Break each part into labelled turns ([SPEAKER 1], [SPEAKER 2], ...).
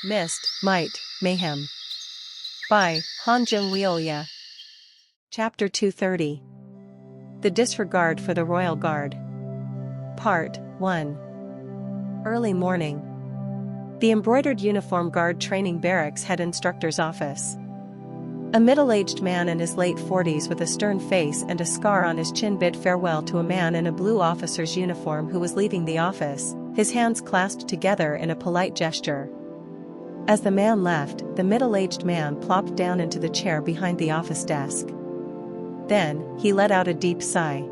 [SPEAKER 1] Myst, Might, Mayhem. By Han Jung-Wheolya. Chapter 230. The Disregard for the Royal Guard. Part 1. Early morning. The embroidered uniform guard training barracks head instructor's office. A middle-aged man in his late 40s with a stern face and a scar on his chin bid farewell to a man in a blue officer's uniform who was leaving the office, his hands clasped together in a polite gesture. As the man left, the middle-aged man plopped down into the chair behind the office desk. Then, he let out a deep sigh.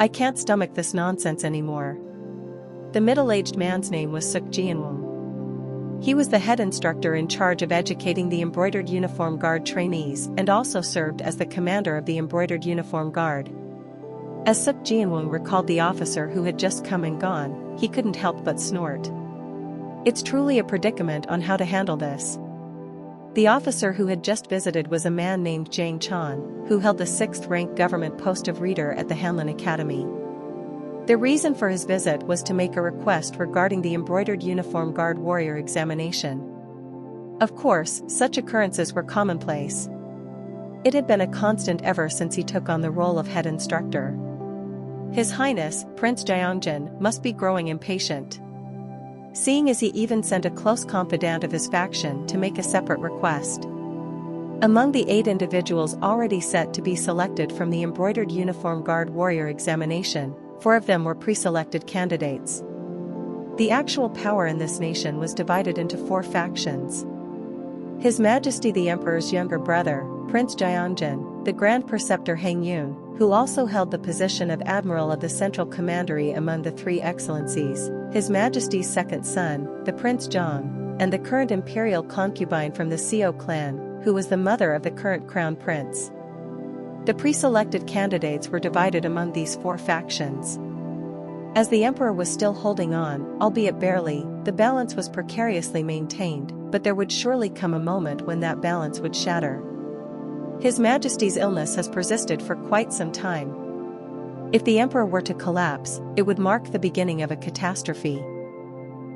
[SPEAKER 1] I can't stomach this nonsense anymore. The middle-aged man's name was Suk Jianwon. He was the head instructor in charge of educating the embroidered uniform guard trainees and also served as the commander of the embroidered uniform guard. As Suk Jianwon recalled the officer who had just come and gone, he couldn't help but snort. It's truly a predicament on how to handle this. The officer who had just visited was a man named Jang Chan, who held the 6th-rank government post of reader at the Hanlin Academy. The reason for his visit was to make a request regarding the embroidered uniform guard warrior examination. Of course, such occurrences were commonplace. It had been a constant ever since he took on the role of head instructor. His Highness, Prince Gyeongjin, must be growing impatient, seeing as he even sent a close confidant of his faction to make a separate request. Among the 8 individuals already set to be selected from the embroidered uniform guard warrior examination, 4 of them were pre-selected candidates. The actual power in this nation was divided into 4 factions. His Majesty the Emperor's younger brother, Prince Gyeongjin, the Grand Preceptor Hang Yun, who also held the position of Admiral of the Central Commandery among the 3 Excellencies, His Majesty's second son, the Prince Jong, and the current imperial concubine from the Seo clan, who was the mother of the current crown prince. The pre-selected candidates were divided among these 4 factions. As the emperor was still holding on, albeit barely, the balance was precariously maintained, but there would surely come a moment when that balance would shatter. His Majesty's illness has persisted for quite some time. If the emperor were to collapse, it would mark the beginning of a catastrophe.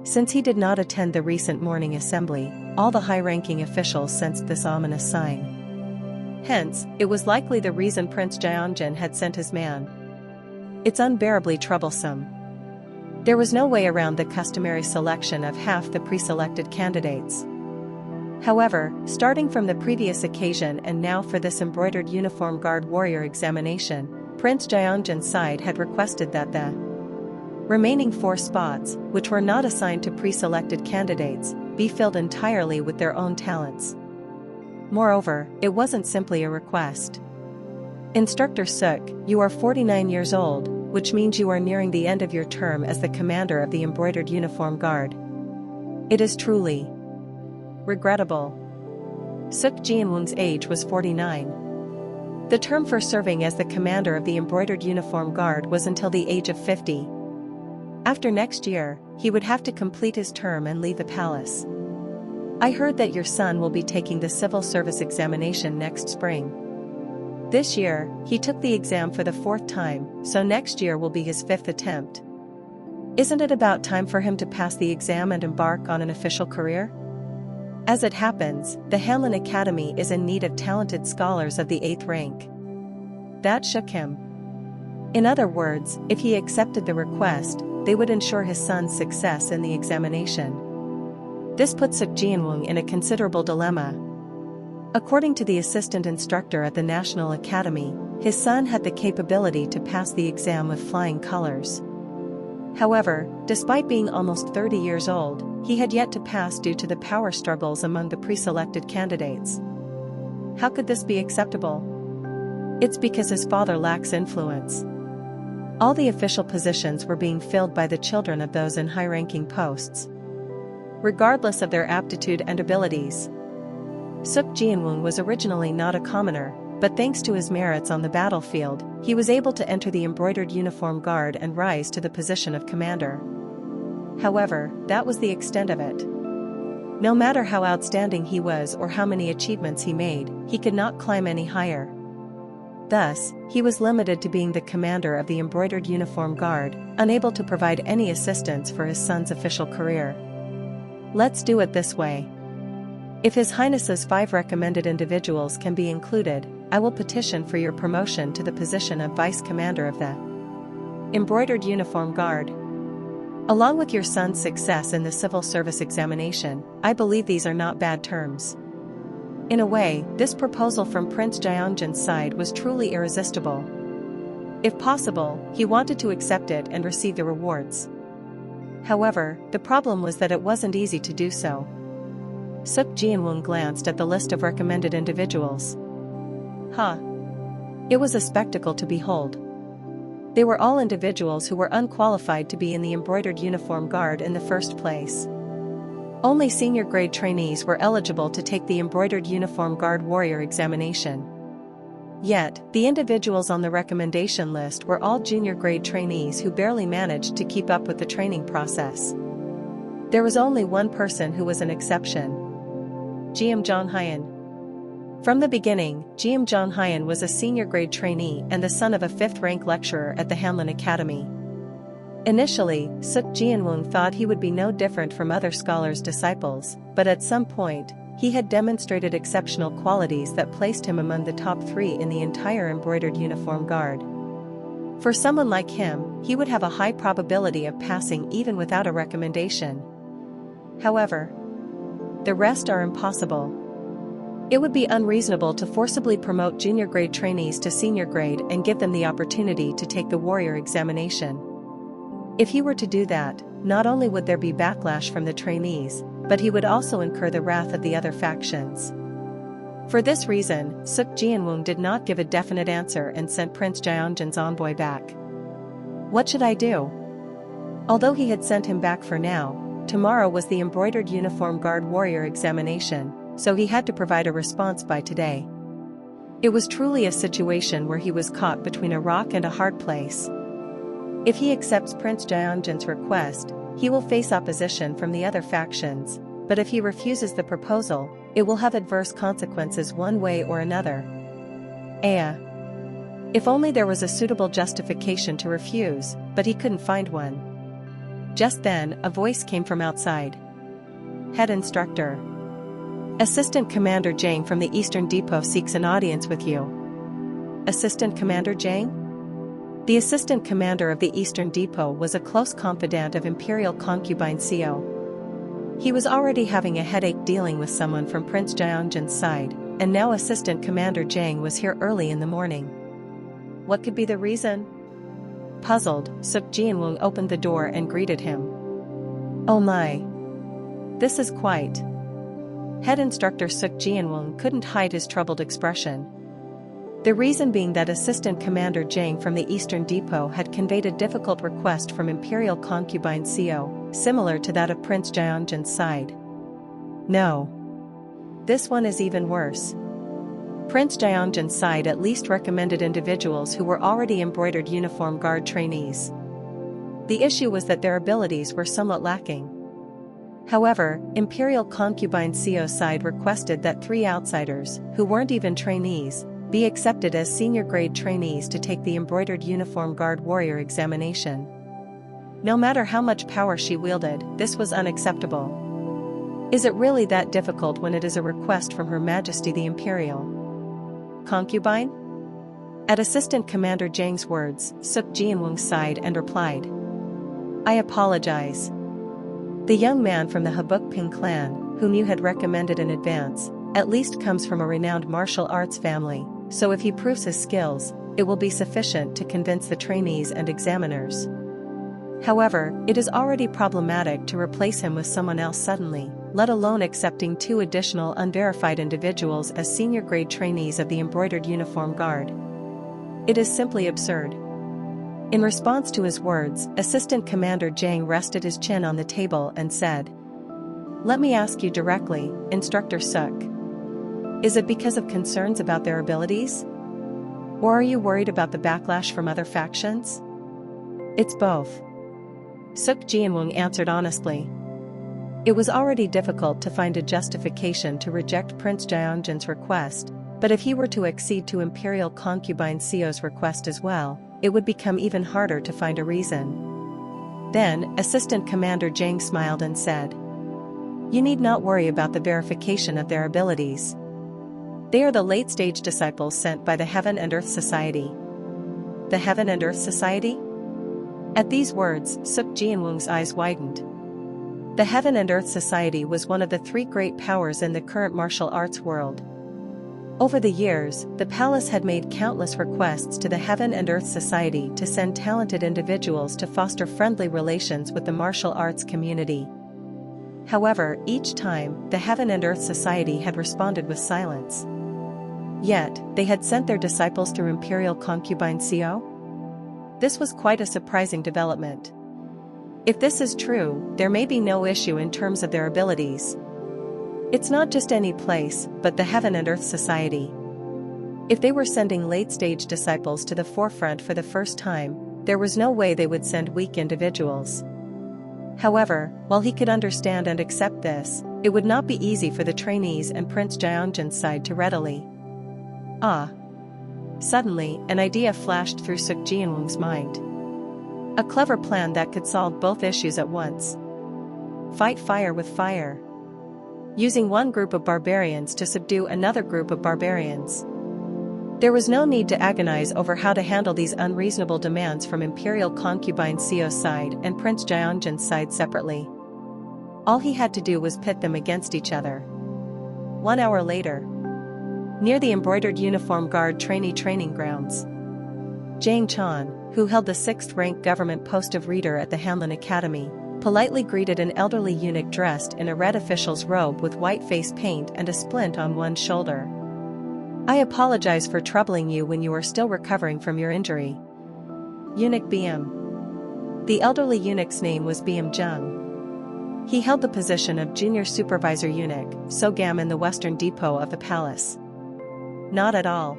[SPEAKER 1] Since he did not attend the recent morning assembly, all the high-ranking officials sensed this ominous sign. Hence, it was likely the reason Prince Gyeongjin had sent his man. It's unbearably troublesome. There was no way around the customary selection of half the pre-selected candidates. However, starting from the previous occasion and now for this embroidered uniform guard warrior examination, Prince Gyeongjin's side had requested that the remaining 4 spots, which were not assigned to pre-selected candidates, be filled entirely with their own talents. Moreover, it wasn't simply a request. Instructor Suk, you are 49 years old, which means you are nearing the end of your term as the commander of the embroidered uniform guard. It is truly regrettable. Suk Jianwon's age was 49. The term for serving as the commander of the embroidered uniform guard was until the age of 50. After next year, he would have to complete his term and leave the palace. I heard that your son will be taking the civil service examination next spring. This year, he took the exam for the 4th time, so next year will be his 5th attempt. Isn't it about time for him to pass the exam and embark on an official career? As it happens, the Hanlin Academy is in need of talented scholars of the 8th rank. That shook him. In other words, if he accepted the request, they would ensure his son's success in the examination. This put Suk Jianwon in a considerable dilemma. According to the assistant instructor at the National Academy, his son had the capability to pass the exam with flying colors. However, despite being almost 30 years old, he had yet to pass due to the power struggles among the pre-selected candidates. How could this be acceptable? It's because his father lacks influence. All the official positions were being filled by the children of those in high-ranking posts, regardless of their aptitude and abilities. Suk Jianwon was originally not a commoner, but thanks to his merits on the battlefield, he was able to enter the embroidered uniform guard and rise to the position of commander. However, that was the extent of it. No matter how outstanding he was or how many achievements he made, he could not climb any higher. Thus, he was limited to being the commander of the embroidered uniform guard, unable to provide any assistance for his son's official career. Let's do it this way. If His Highness's 5 recommended individuals can be included, I will petition for your promotion to the position of Vice Commander of the Embroidered Uniform Guard. Along with your son's success in the civil service examination, I believe these are not bad terms. In a way, this proposal from Prince Gyeongjan's side was truly irresistible. If possible, he wanted to accept it and receive the rewards. However, the problem was that it wasn't easy to do so. Suk Jianwon glanced at the list of recommended individuals. It was a spectacle to behold. They were all individuals who were unqualified to be in the Embroidered Uniform Guard in the first place. Only senior grade trainees were eligible to take the Embroidered Uniform Guard Warrior examination. Yet, the individuals on the recommendation list were all junior grade trainees who barely managed to keep up with the training process. There was only one person who was an exception. Jiam Jonghyun. From the beginning, Jiam Jonghyun was a senior grade trainee and the son of a 5th-rank lecturer at the Hanlin Academy. Initially, Suk Jianwon thought he would be no different from other scholars' disciples, but at some point, he had demonstrated exceptional qualities that placed him among the top 3 in the entire Embroidered Uniform Guard. For someone like him, he would have a high probability of passing even without a recommendation. However, the rest are impossible. It would be unreasonable to forcibly promote junior grade trainees to senior grade and give them the opportunity to take the warrior examination. If he were to do that, not only would there be backlash from the trainees, but he would also incur the wrath of the other factions. For this reason, Suk Jianwon did not give a definite answer and sent Prince Gyeongjan's envoy back. What should I do? Although he had sent him back for now, tomorrow was the Embroidered Uniform Guard Warrior examination, so he had to provide a response by today. It was truly a situation where he was caught between a rock and a hard place. If he accepts Prince Gyeongjan's request, he will face opposition from the other factions, but if he refuses the proposal, it will have adverse consequences one way or another. If only there was a suitable justification to refuse, but he couldn't find one. Just then, a voice came from outside. Head Instructor. Assistant Commander Jang from the Eastern Depot seeks an audience with you. Assistant Commander Jang? The assistant commander of the Eastern Depot was a close confidant of Imperial concubine Seo. He was already having a headache dealing with someone from Prince Gyeongjan's side, and now Assistant Commander Jang was here early in the morning. What could be the reason? Puzzled, Suk Jianwon opened the door and greeted him. Oh my! This is quite... Head Instructor Suk Jianwon couldn't hide his troubled expression. The reason being that Assistant Commander Jang from the Eastern Depot had conveyed a difficult request from Imperial concubine Seo, similar to that of Prince Gyeongjan's side. No. This one is even worse. Prince Gyeongjan's side at least recommended individuals who were already Embroidered Uniform Guard trainees. The issue was that their abilities were somewhat lacking. However, Imperial concubine Seo's side requested that 3 outsiders, who weren't even trainees, be accepted as senior grade trainees to take the Embroidered Uniform Guard Warrior examination. No matter how much power she wielded, this was unacceptable. Is it really that difficult when it is a request from Her Majesty the Imperial concubine? At Assistant Commander Jang's words, Suk Jianwon sighed and replied. I apologize. The young man from the Habukping clan, whom you had recommended in advance, at least comes from a renowned martial arts family, so if he proves his skills, it will be sufficient to convince the trainees and examiners. However, it is already problematic to replace him with someone else suddenly, let alone accepting 2 additional unverified individuals as senior grade trainees of the Embroidered Uniform Guard. It is simply absurd. In response to his words, Assistant Commander Jang rested his chin on the table and said, Let me ask you directly, Instructor Suk. Is it because of concerns about their abilities? Or are you worried about the backlash from other factions? It's both. Suk Jianwon answered honestly. It was already difficult to find a justification to reject Prince Gyeongjan's request, but if he were to accede to Imperial concubine Seo's request as well, it would become even harder to find a reason. Then, Assistant Commander Jang smiled and said, You need not worry about the verification of their abilities. They are the late-stage disciples sent by the Heaven and Earth Society. The Heaven and Earth Society? At these words, Suk Jianwung's eyes widened. The Heaven and Earth Society was one of the three great powers in the current martial arts world. Over the years, the palace had made countless requests to the Heaven and Earth Society to send talented individuals to foster friendly relations with the martial arts community. However, each time, the Heaven and Earth Society had responded with silence. Yet, they had sent their disciples through Imperial concubine Co. This was quite a surprising development. If this is true, there may be no issue in terms of their abilities. It's not just any place, but the Heaven and Earth Society. If they were sending late-stage disciples to the forefront for the first time, there was no way they would send weak individuals. However, while he could understand and accept this, it would not be easy for the trainees and Prince Jianjun's side to readily. Suddenly, an idea flashed through Suk Jianwung's mind. A clever plan that could solve both issues at once. Fight fire with fire. Using one group of barbarians to subdue another group of barbarians. There was no need to agonize over how to handle these unreasonable demands from Imperial concubine Co's side and Prince Jianjun's side separately. All he had to do was pit them against each other. 1 hour later. Near the embroidered uniform guard trainee training grounds. Zhang Chan, who held the 6th-rank government post of reader at the Hanlin Academy, politely greeted an elderly eunuch dressed in a red official's robe with white face paint and a splint on one shoulder. I apologize for troubling you when you are still recovering from your injury. Eunuch BM. The elderly eunuch's name was BM Zheng. He held the position of junior supervisor eunuch, Sogam in the western depot of the palace. Not at all.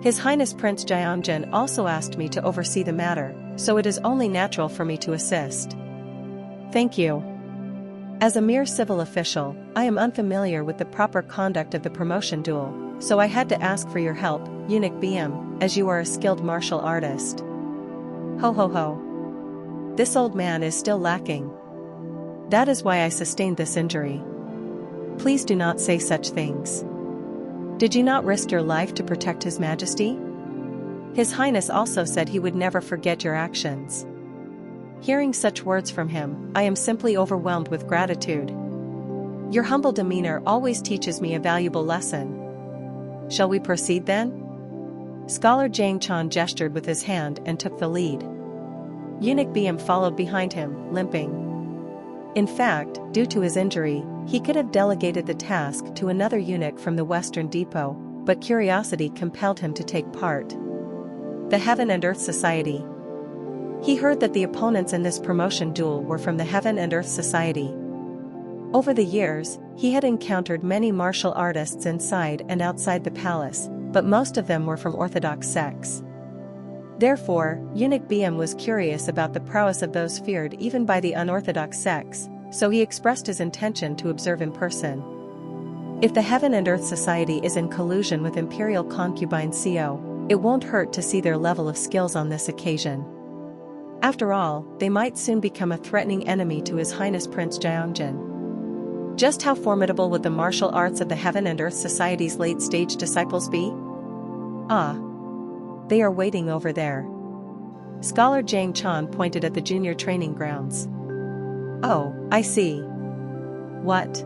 [SPEAKER 1] His Highness Prince Jianjun also asked me to oversee the matter, so it is only natural for me to assist. Thank you. As a mere civil official, I am unfamiliar with the proper conduct of the promotion duel, so I had to ask for your help, Eunuch BM, as you are a skilled martial artist. Ho ho ho. This old man is still lacking. That is why I sustained this injury. Please do not say such things. Did you not risk your life to protect His Majesty? His Highness also said he would never forget your actions. Hearing such words from him, I am simply overwhelmed with gratitude. Your humble demeanor always teaches me a valuable lesson. Shall we proceed then? Scholar Zhang Chan gestured with his hand and took the lead. Eunuch BM followed behind him, limping. In fact, due to his injury, he could have delegated the task to another eunuch from the Western Depot, but curiosity compelled him to take part. The Heaven and Earth Society. He heard that the opponents in this promotion duel were from the Heaven and Earth Society. Over the years, he had encountered many martial artists inside and outside the palace, but most of them were from orthodox sects. Therefore, Eunuch BM was curious about the prowess of those feared even by the unorthodox sects, so he expressed his intention to observe in person. If the Heaven and Earth Society is in collusion with Imperial concubine Co, it won't hurt to see their level of skills on this occasion. After all, they might soon become a threatening enemy to His Highness Prince Jianjun. Just how formidable would the martial arts of the Heaven and Earth Society's late-stage disciples be? They are waiting over there. Scholar Zhang Chan pointed at the junior training grounds. Oh, I see. What?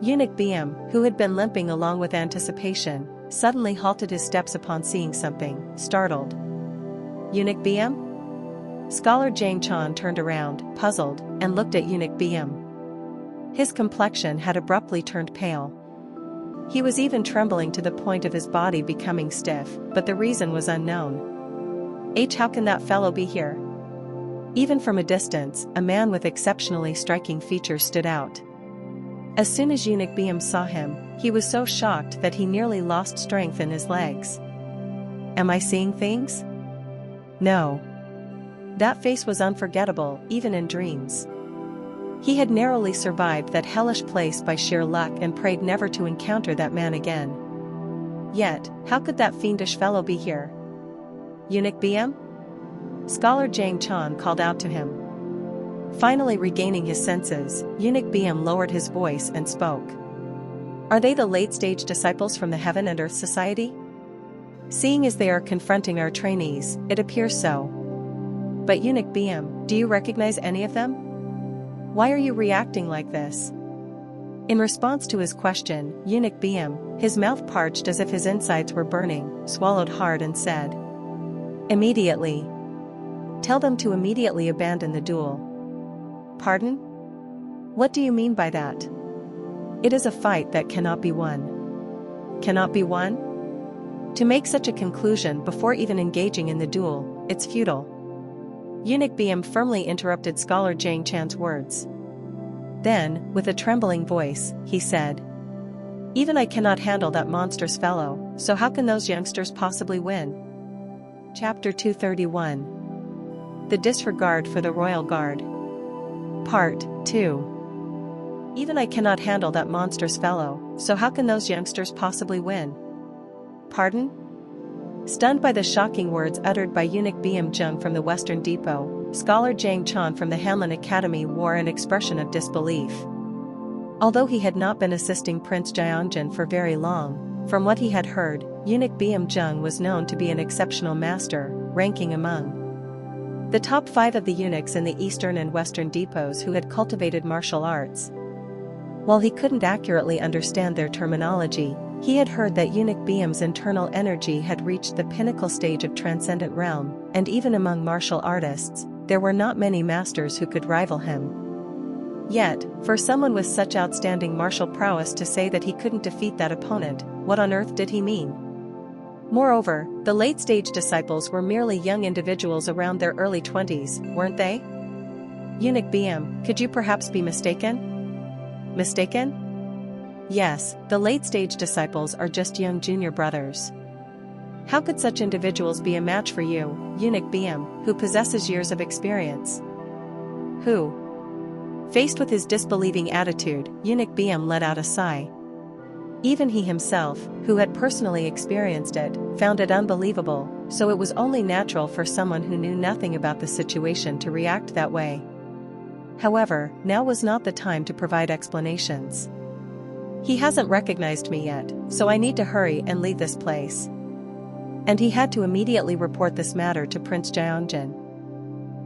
[SPEAKER 1] Eunuch BM, who had been limping along with anticipation, suddenly halted his steps upon seeing something, startled. Eunuch BM? Scholar Zhang Chan turned around, puzzled, and looked at Eunuch BM. His complexion had abruptly turned pale. He was even trembling to the point of his body becoming stiff, but the reason was unknown. How can that fellow be here? Even from a distance, a man with exceptionally striking features stood out. As soon as Eunuch BM saw him, he was so shocked that he nearly lost strength in his legs. Am I seeing things? No. That face was unforgettable, even in dreams. He had narrowly survived that hellish place by sheer luck and prayed never to encounter that man again. Yet, how could that fiendish fellow be here? Eunuch BM? Scholar Zhang Chan called out to him. Finally regaining his senses, Eunuch BM lowered his voice and spoke. Are they the late-stage disciples from the Heaven and Earth Society? Seeing as they are confronting our trainees, it appears so. But Eunuch BM, do you recognize any of them? Why are you reacting like this? In response to his question, Eunuch BM, his mouth parched as if his insides were burning, swallowed hard and said. Immediately. Tell them to immediately abandon the duel. Pardon? What do you mean by that? It is a fight that cannot be won. Cannot be won? To make such a conclusion before even engaging in the duel, it's futile. Eunuch BM firmly interrupted Scholar Jang Chan's words. Then, with a trembling voice, he said. Even I cannot handle that monstrous fellow, so how can those youngsters possibly win? Chapter 231. The Disregard for the Royal Guard. Part 2. Even I cannot handle that monstrous fellow, so how can those youngsters possibly win? Pardon? Stunned by the shocking words uttered by Eunuch BM Jung from the Western Depot, Scholar Jang Chan from the Hanlin Academy wore an expression of disbelief. Although he had not been assisting Prince Jianjun for very long, from what he had heard, Eunuch BM Jung was known to be an exceptional master, ranking among the top 5 of the eunuchs in the Eastern and Western depots who had cultivated martial arts. While he couldn't accurately understand their terminology, he had heard that Eunuch BM's internal energy had reached the pinnacle stage of transcendent realm, and even among martial artists, there were not many masters who could rival him. Yet, for someone with such outstanding martial prowess to say that he couldn't defeat that opponent, what on earth did he mean? Moreover, the late-stage disciples were merely young individuals around their early 20s, weren't they? Eunuch BM, could you perhaps be mistaken? Mistaken? Yes, the late-stage disciples are just young junior brothers. How could such individuals be a match for you, Eunuch BM, who possesses years of experience? Who? Faced with his disbelieving attitude, Eunuch BM let out a sigh. Even he himself, who had personally experienced it, found it unbelievable, so it was only natural for someone who knew nothing about the situation to react that way. However, now was not the time to provide explanations. He hasn't recognized me yet, so I need to hurry and leave this place. And he had to immediately report this matter to Prince Jianjun.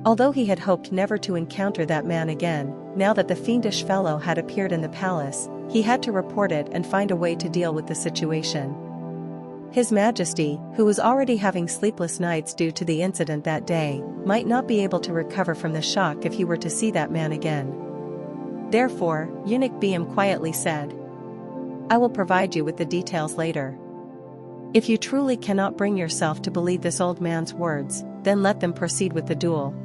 [SPEAKER 1] Although he had hoped never to encounter that man again, now that the fiendish fellow had appeared in the palace, he had to report it and find a way to deal with the situation. His Majesty, who was already having sleepless nights due to the incident that day, might not be able to recover from the shock if he were to see that man again. Therefore, Eunuch BM quietly said, I will provide you with the details later. If you truly cannot bring yourself to believe this old man's words, then let them proceed with the duel.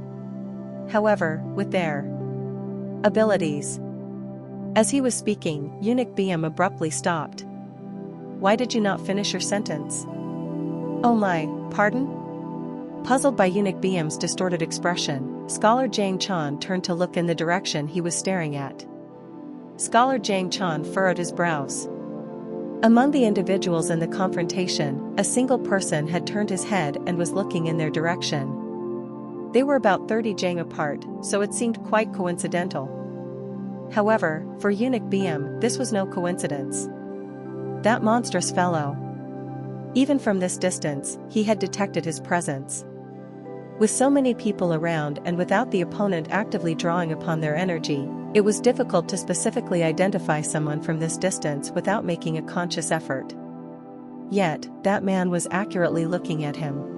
[SPEAKER 1] However, with their abilities. As he was speaking, Eunuch BM abruptly stopped. Why did you not finish your sentence? Oh my, pardon? Puzzled by Eunuch BM's distorted expression, Scholar Jang Chan turned to look in the direction he was staring at. Scholar Jang Chan furrowed his brows. Among the individuals in the confrontation, a single person had turned his head and was looking in their direction. They were about 30 jang apart, so it seemed quite coincidental. However, for Eunuch BM, this was no coincidence. That monstrous fellow. Even from this distance, he had detected his presence. With so many people around and without the opponent actively drawing upon their energy, it was difficult to specifically identify someone from this distance without making a conscious effort. Yet, that man was accurately looking at him.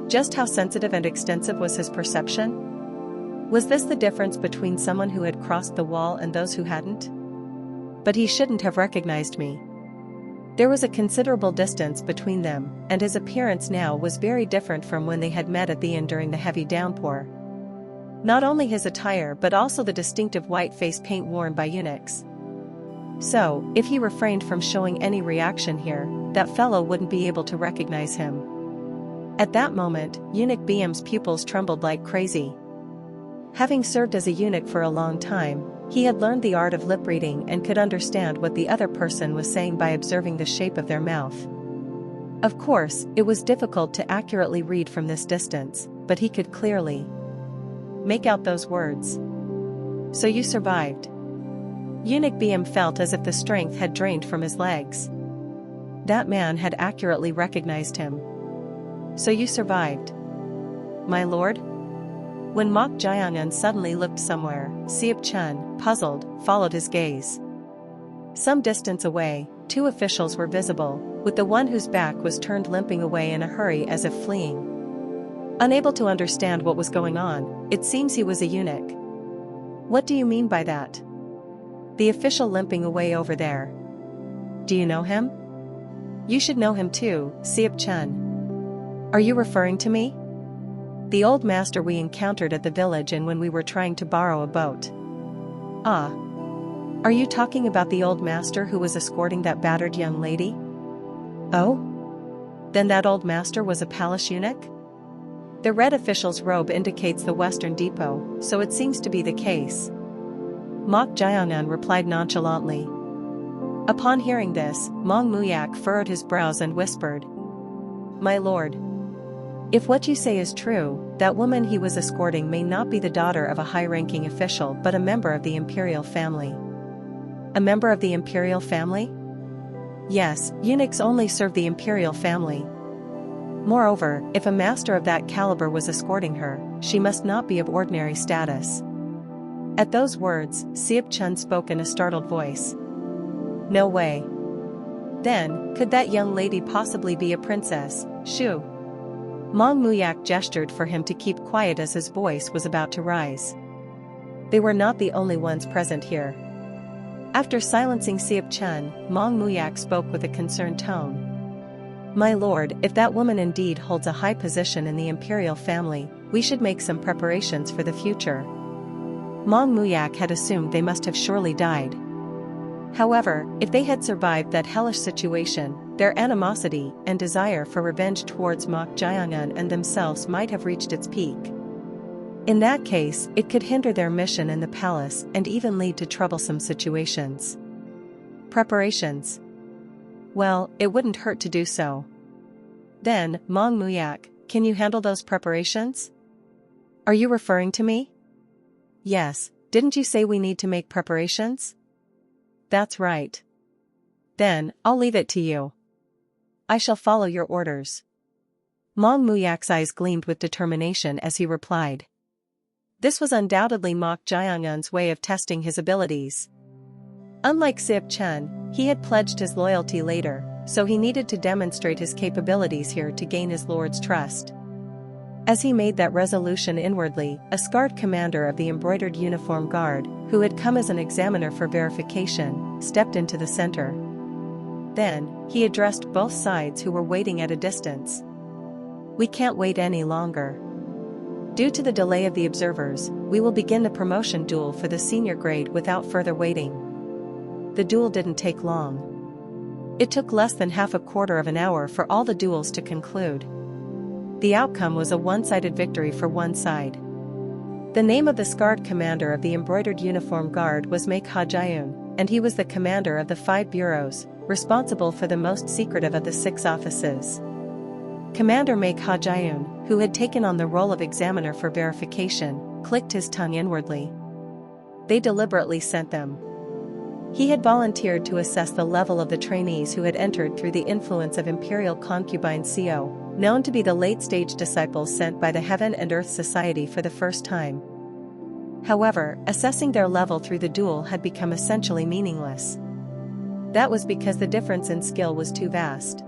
[SPEAKER 1] Just how sensitive and extensive was his perception? Was this the difference between someone who had crossed the wall and those who hadn't? But he shouldn't have recognized me. There was a considerable distance between them, and his appearance now was very different from when they had met at the inn during the heavy downpour. Not only his attire but also the distinctive white face paint worn by eunuchs. So, if he refrained from showing any reaction here, that fellow wouldn't be able to recognize him. At that moment, Eunuch BM's pupils trembled like crazy. Having served as a eunuch for a long time, he had learned the art of lip reading and could understand what the other person was saying by observing the shape of their mouth. Of course, it was difficult to accurately read from this distance, but he could clearly make out those words. So you survived. Eunuch BM felt as if the strength had drained from his legs. That man had accurately recognized him. So you survived. My lord? When Mok Jiangan suddenly looked somewhere, Siap Chun, puzzled, followed his gaze. Some distance away, two officials were visible, with the one whose back was turned limping away in a hurry as if fleeing. Unable to understand what was going on, it seems he was a eunuch. What do you mean by that? The official limping away over there. Do you know him? You should know him too, Siap Chun. Are you referring to me? The old master we encountered at the village and when we were trying to borrow a boat. Ah. Are you talking about the old master who was escorting that battered young lady? Oh? Then that old master was a palace eunuch? The red official's robe indicates the Western Depot, so it seems to be the case. Mok Jiangan replied nonchalantly. Upon hearing this, Mong Muyak furrowed his brows and whispered. My lord. If what you say is true, that woman he was escorting may not be the daughter of a high-ranking official but a member of the imperial family. A member of the imperial family? Yes, eunuchs only serve the imperial family. Moreover, if a master of that caliber was escorting her, she must not be of ordinary status. At those words, Siap Chun spoke in a startled voice. No way. Then, could that young lady possibly be a princess, Shu? Mong Muyak gestured for him to keep quiet as his voice was about to rise. They were not the only ones present here. After silencing Siap Chun, Mong Muyak spoke with a concerned tone. My lord, if that woman indeed holds a high position in the imperial family, we should make some preparations for the future. Mong Muyak had assumed they must have surely died. However, if they had survived that hellish situation, their animosity and desire for revenge towards Mok Jiangan and themselves might have reached its peak. In that case, it could hinder their mission in the palace and even lead to troublesome situations. Preparations. Well, it wouldn't hurt to do so. Then, Mong Muyak, can you handle those preparations? Are you referring to me? Yes, didn't you say we need to make preparations? That's right. Then, I'll leave it to you. I shall follow your orders. Mong Muyak's eyes gleamed with determination as he replied. This was undoubtedly Mok Jiangan's way of testing his abilities. Unlike Siap Chun, he had pledged his loyalty later, so he needed to demonstrate his capabilities here to gain his lord's trust. As he made that resolution inwardly, a scarred commander of the embroidered uniform guard, who had come as an examiner for verification, stepped into the center. Then, he addressed both sides who were waiting at a distance. We can't wait any longer. Due to the delay of the observers, we will begin the promotion duel for the senior grade without further waiting. The duel didn't take long. It took less than half a quarter of an hour for all the duels to conclude. The outcome was a one-sided victory for one side. The name of the scarred commander of the embroidered uniform guard was Mayk Ha-jayun, and he was the commander of the 5 bureaus, responsible for the most secretive of the 6 offices. Commander Mayk Ha-jayun, who had taken on the role of examiner for verification, clicked his tongue inwardly. They deliberately sent them. He had volunteered to assess the level of the trainees who had entered through the influence of Imperial Concubine Co., known to be the late-stage disciples sent by the Heaven and Earth Society for the first time. However, assessing their level through the duel had become essentially meaningless. That was because the difference in skill was too vast.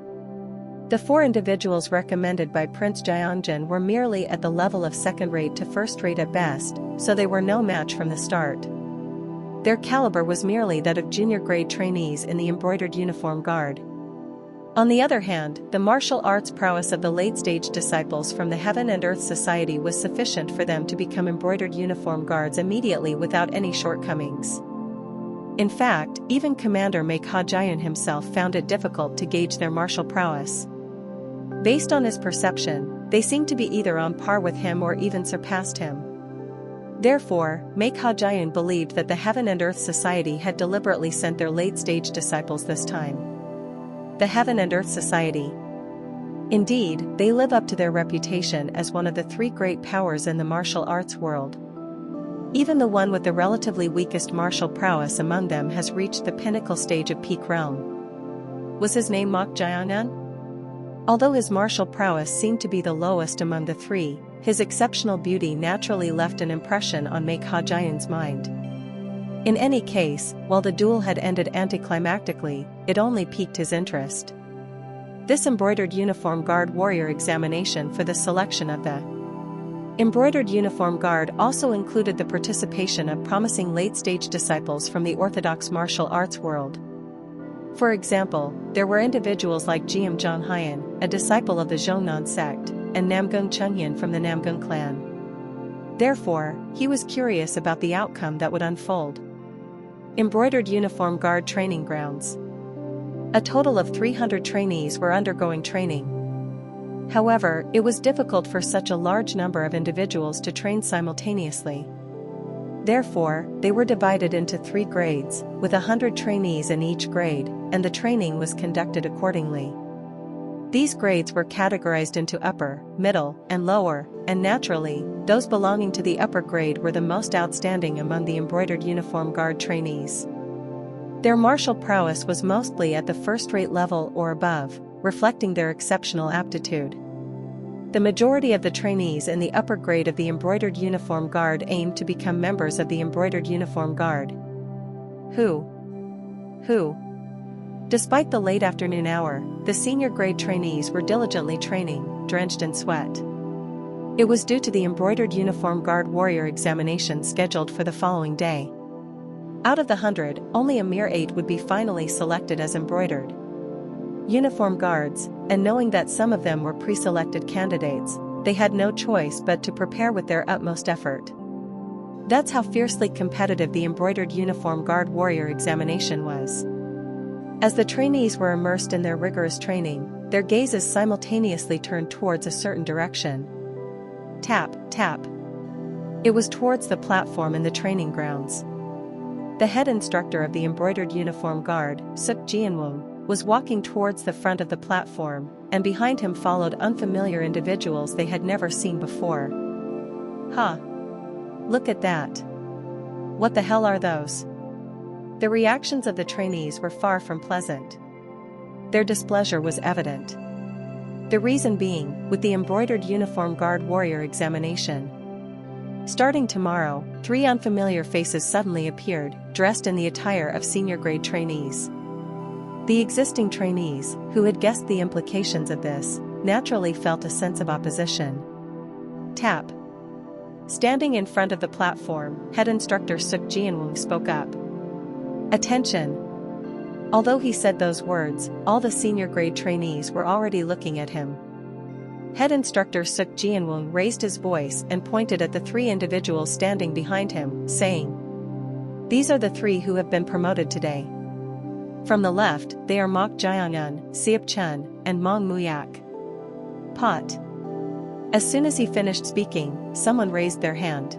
[SPEAKER 1] The 4 individuals recommended by Prince Jianjin were merely at the level of second-rate to first-rate at best, so they were no match from the start. Their caliber was merely that of junior-grade trainees in the embroidered uniform guard. On the other hand, the martial arts prowess of the late-stage disciples from the Heaven and Earth Society was sufficient for them to become embroidered uniform guards immediately without any shortcomings. In fact, even Commander Mayk Ha-jayun himself found it difficult to gauge their martial prowess. Based on his perception, they seemed to be either on par with him or even surpassed him. Therefore, Mayk Ha-jayun believed that the Heaven and Earth Society had deliberately sent their late-stage disciples this time. The Heaven and Earth Society. Indeed, they live up to their reputation as one of the 3 great powers in the martial arts world. Even the one with the relatively weakest martial prowess among them has reached the pinnacle stage of peak realm. Was his name Mok Jian'an? Although his martial prowess seemed to be the lowest among the three, his exceptional beauty naturally left an impression on Mek Hajian's mind. In any case, while the duel had ended anticlimactically, it only piqued his interest. This embroidered uniform guard warrior examination for the selection of the embroidered uniform guard also included the participation of promising late-stage disciples from the orthodox martial arts world. For example, there were individuals like Jiam Zhonghayan, a disciple of the Zhongnan sect, and Namgung Chengyan from the Namgung clan. Therefore, he was curious about the outcome that would unfold. Embroidered Uniform Guard Training Grounds. A total of 300 trainees were undergoing training. However, it was difficult for such a large number of individuals to train simultaneously. Therefore, they were divided into 3 grades, with 100 trainees in each grade, and the training was conducted accordingly. These grades were categorized into upper, middle, and lower, and naturally, those belonging to the upper grade were the most outstanding among the embroidered uniform guard trainees. Their martial prowess was mostly at the first-rate level or above, reflecting their exceptional aptitude. The majority of the trainees in the upper grade of the embroidered uniform guard aimed to become members of the embroidered uniform guard. Who? Despite the late afternoon hour, the senior grade trainees were diligently training, drenched in sweat. It was due to the embroidered uniform guard warrior examination scheduled for the following day. Out of the 100, only a mere 8 would be finally selected as embroidered uniform guards, and knowing that some of them were pre-selected candidates, they had no choice but to prepare with their utmost effort. That's how fiercely competitive the embroidered uniform guard warrior examination was. As the trainees were immersed in their rigorous training, their gazes simultaneously turned towards a certain direction. Tap, tap. It was towards the platform in the training grounds. The head instructor of the embroidered uniform guard, Suk Jianwon, was walking towards the front of the platform, and behind him followed unfamiliar individuals they had never seen before. Huh! Look at that! What the hell are those? The reactions of the trainees were far from pleasant. Their displeasure was evident. The reason being, with the embroidered uniform guard warrior examination. Starting tomorrow, 3 unfamiliar faces suddenly appeared, dressed in the attire of senior grade trainees. The existing trainees, who had guessed the implications of this, naturally felt a sense of opposition. Tap. Standing in front of the platform, head instructor Suk Jianwon spoke up. Attention! Although he said those words, all the senior grade trainees were already looking at him. Head instructor Suk Jianwon raised his voice and pointed at the 3 individuals standing behind him, saying, "These are the 3 who have been promoted today. From the left, they are Mok Jian'an, Siep Chen, and Mong Muyak. Pot." As soon as he finished speaking, someone raised their hand.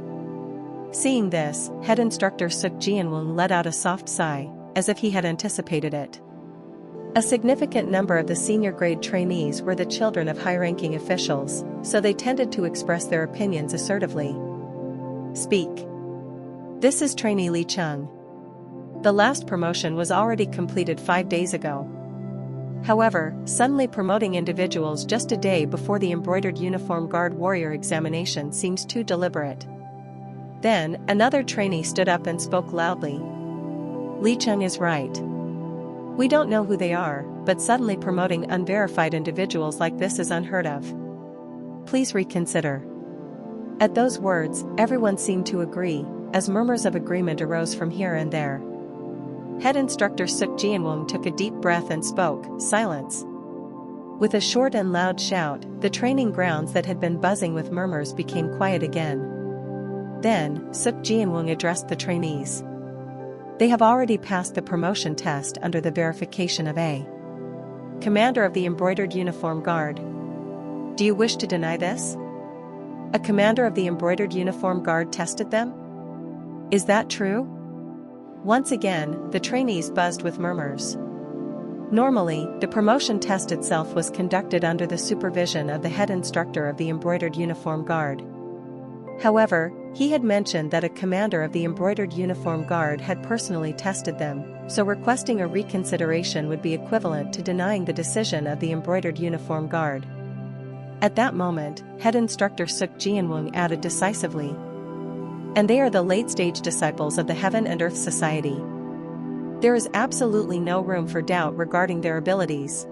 [SPEAKER 1] Seeing this, head instructor Suk Jianwon let out a soft sigh, as if he had anticipated it. A significant number of the senior grade trainees were the children of high-ranking officials, so they tended to express their opinions assertively. Speak. This is trainee Li Cheng. The last promotion was already completed 5 days ago. However, suddenly promoting individuals just a day before the embroidered uniform guard warrior examination seems too deliberate. Then, another trainee stood up and spoke loudly. Li Cheng is right. We don't know who they are, but suddenly promoting unverified individuals like this is unheard of. Please reconsider. At those words, everyone seemed to agree, as murmurs of agreement arose from here and there. Head instructor Suk Jianwon took a deep breath and spoke, "Silence." With a short and loud shout, the training grounds that had been buzzing with murmurs became quiet again. Then, Suk Jianwon addressed the trainees. They have already passed the promotion test under the verification of A. Commander of the Embroidered Uniform Guard. Do you wish to deny this? A commander of the Embroidered Uniform Guard tested them? Is that true? Once again, the trainees buzzed with murmurs. Normally, the promotion test itself was conducted under the supervision of the head instructor of the Embroidered Uniform Guard. However, he had mentioned that a commander of the embroidered uniform guard had personally tested them, so requesting a reconsideration would be equivalent to denying the decision of the embroidered uniform guard. At that moment, head instructor Suk Jianwang added decisively. And they are the late-stage disciples of the Heaven and Earth Society. There is absolutely no room for doubt regarding their abilities.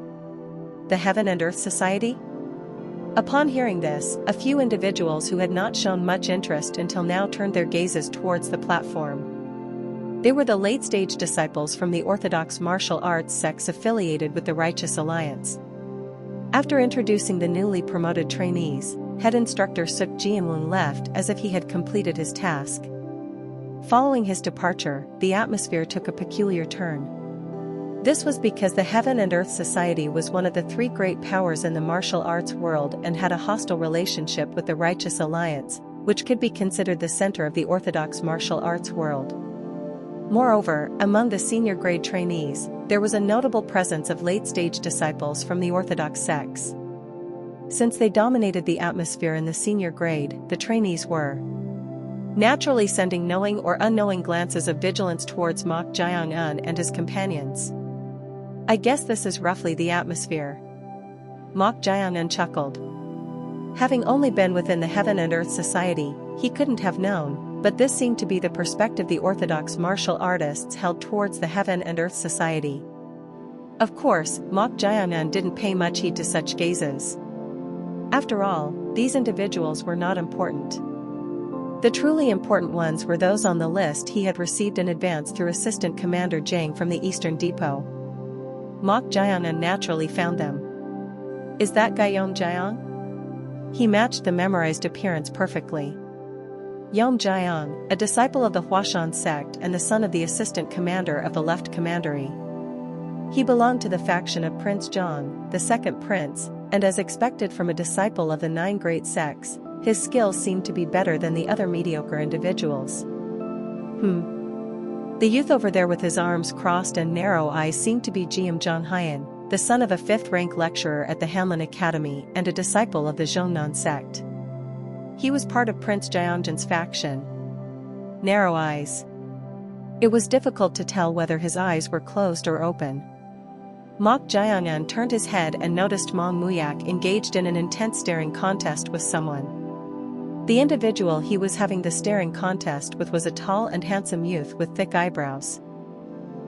[SPEAKER 1] The Heaven and Earth Society? Upon hearing this, a few individuals who had not shown much interest until now turned their gazes towards the platform. They were the late-stage disciples from the Orthodox martial arts sects affiliated with the Righteous Alliance. After introducing the newly promoted trainees, head instructor Suk Jianwang left as if he had completed his task. Following his departure, the atmosphere took a peculiar turn. This was because the Heaven and Earth Society was one of the three great powers in the martial arts world and had a hostile relationship with the Righteous Alliance, which could be considered the center of the Orthodox martial arts world. Moreover, among the senior grade trainees, there was a notable presence of late-stage disciples from the Orthodox sects. Since they dominated the atmosphere in the senior grade, the trainees were naturally sending knowing or unknowing glances of vigilance towards Mok Jiang-un and his companions. I guess this is roughly the atmosphere. Mok Jiang-un chuckled. Having only been within the Heaven and Earth Society, he couldn't have known, but this seemed to be the perspective the Orthodox martial artists held towards the Heaven and Earth Society. Of course, Mok Jiang-un didn't pay much heed to such gazes. After all, these individuals were not important. The truly important ones were those on the list he had received in advance through Assistant Commander Zhang from the Eastern Depot. Mok Jiang-un naturally found them. Is that Guillaume Jiang? He matched the memorized appearance perfectly. Yom Jiang, a disciple of the Huashan sect and the son of the assistant commander of the left commandery. He belonged to the faction of Prince John, the second prince, and as expected from a disciple of the 9 great sects, his skills seemed to be better than the other mediocre individuals. The youth over there with his arms crossed and narrow eyes seemed to be Jiam Zhonghayan, the son of a 5th-rank lecturer at the Hanlin Academy and a disciple of the Zhongnan sect. He was part of Prince Jiangjan's faction. Narrow eyes. It was difficult to tell whether his eyes were closed or open. Mok Jiang-un turned his head and noticed Mong Muyak engaged in an intense staring contest with someone. The individual he was having the staring contest with was a tall and handsome youth with thick eyebrows.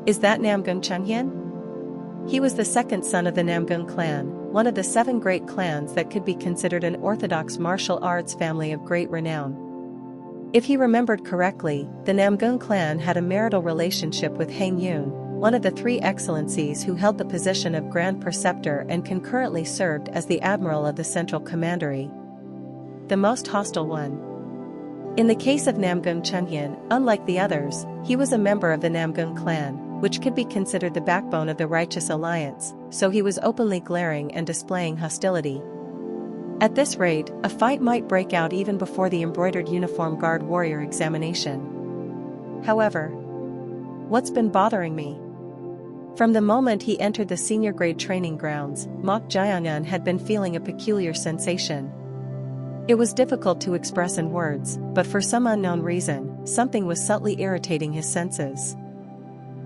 [SPEAKER 1] Is that Namgun Chengyan? He was the second son of the Namgun clan, one of the 7 great clans that could be considered an orthodox martial arts family of great renown. If he remembered correctly, the Namgun clan had a marital relationship with Hang Yun, one of the 3 excellencies who held the position of Grand Preceptor and concurrently served as the Admiral of the Central Commandery. The most hostile one. In the case of Namgun Chengyan, unlike the others, he was a member of the Namgun clan, which could be considered the backbone of the Righteous Alliance, so he was openly glaring and displaying hostility. At this rate, a fight might break out even before the embroidered uniform guard warrior examination. However, what's been bothering me? From the moment he entered the senior grade training grounds, Mok Jiang-un had been feeling a peculiar sensation. It was difficult to express in words, but for some unknown reason, something was subtly irritating his senses.